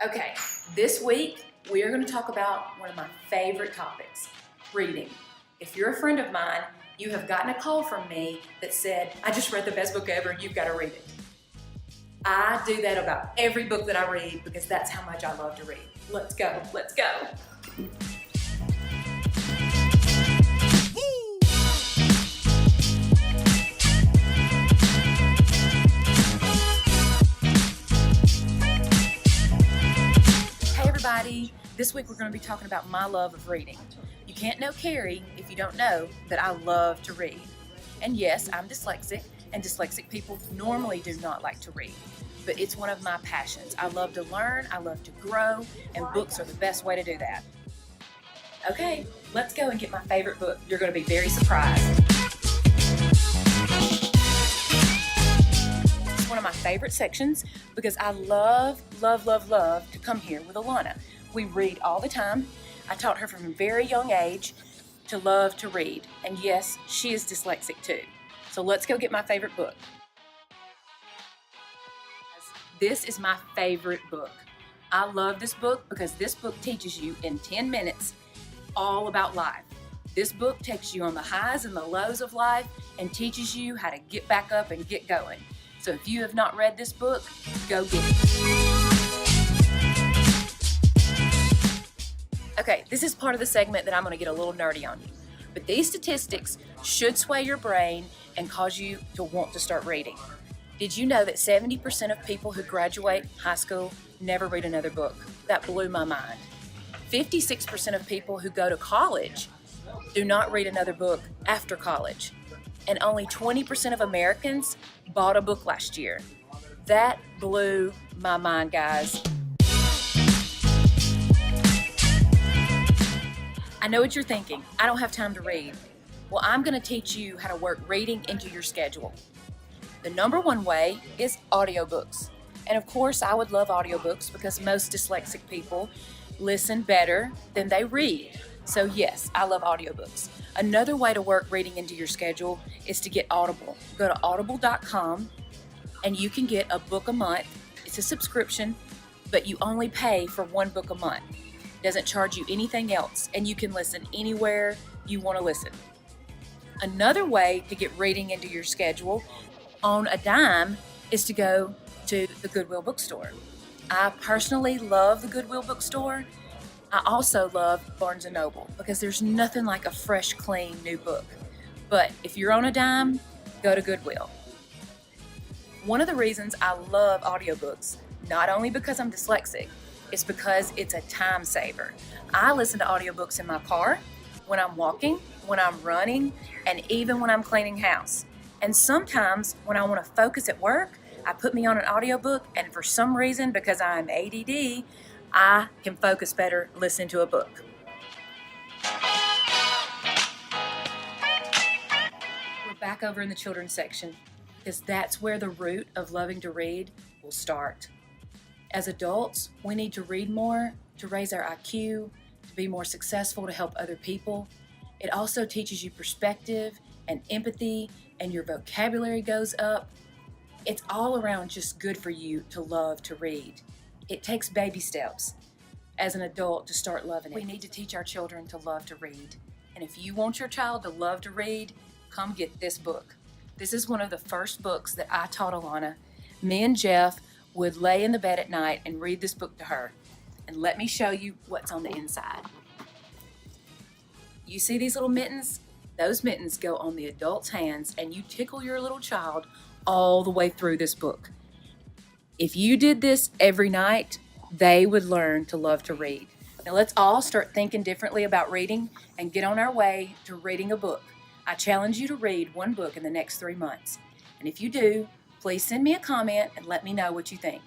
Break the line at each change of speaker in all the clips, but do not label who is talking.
Okay, this week we are going to talk about one of my favorite topics, reading. If you're a friend of mine, you have gotten a call from me that said, I just read the best book ever, you've got to read it. I do that about every book that I read because that's how much I love to read. Let's go, let's go. Hey everybody, this week we're going to be talking about my love of reading. You can't know Carrie if you don't know that I love to read. And yes, I'm dyslexic, and dyslexic people normally do not like to read. But it's one of my passions. I love to learn, I love to grow, and books are the best way to do that. Okay, let's go and get my favorite book. You're going to be very surprised. It's one of my favorite sections because I love to come here with Alana. We read all the time. I taught her from a very young age to love to read. And yes, she is dyslexic too. So let's go get my favorite book. This is my favorite book. I love this book because this book teaches you in 10 minutes all about life. This book takes you on the highs and the lows of life and teaches you how to get back up and get going. So if you have not read this book, go get it. Okay, this is part of the segment that I'm going to get a little nerdy on you. But these statistics should sway your brain and cause you to want to start reading. Did you know that 70% of people who graduate high school never read another book? That blew my mind. 56% of people who go to college do not read another book after college. And only 20% of Americans bought a book last year. That blew my mind, guys. I know what you're thinking. I don't have time to read. Well, I'm going to teach you how to work reading into your schedule. The number one way is audiobooks. And of course, I would love audiobooks because most dyslexic people listen better than they read. So yes, I love audiobooks. Another way to work reading into your schedule is to get Audible. Go to audible.com and you can get a book a month. It's a subscription, but you only pay for one book a month. It doesn't charge you anything else, and you can listen anywhere you want to listen. Another way to get reading into your schedule on a dime is to go to the Goodwill bookstore. I personally love the Goodwill bookstore. I also love Barnes & Noble because there's nothing like a fresh, clean, new book. But if you're on a dime, go to Goodwill. One of the reasons I love audiobooks, not only because I'm dyslexic, is because it's a time saver. I listen to audiobooks in my car, when I'm walking, when I'm running, and even when I'm cleaning house. And sometimes when I want to focus at work, I put me on an audiobook, and for some reason, because I'm ADD, I can focus better listening to a book. We're back over in the children's section because that's where the root of loving to read will start. As adults, we need to read more to raise our IQ, to be more successful, to help other people. It also teaches you perspective and empathy, and your vocabulary goes up. It's all around just good for you to love to read. It takes baby steps as an adult to start loving it. We need to teach our children to love to read. And if you want your child to love to read, come get this book. This is one of the first books that I taught Alana. Me and Jeff would lay in the bed at night and read this book to her. And let me show you what's on the inside. You see these little mittens? Those mittens go on the adult's hands, and you tickle your little child all the way through this book. If you did this every night, they would learn to love to read. Now let's all start thinking differently about reading and get on our way to reading a book. I challenge you to read one book in the next 3 months. And if you do, please send me a comment and let me know what you think.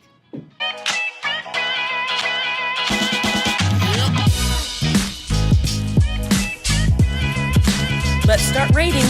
Let's start reading.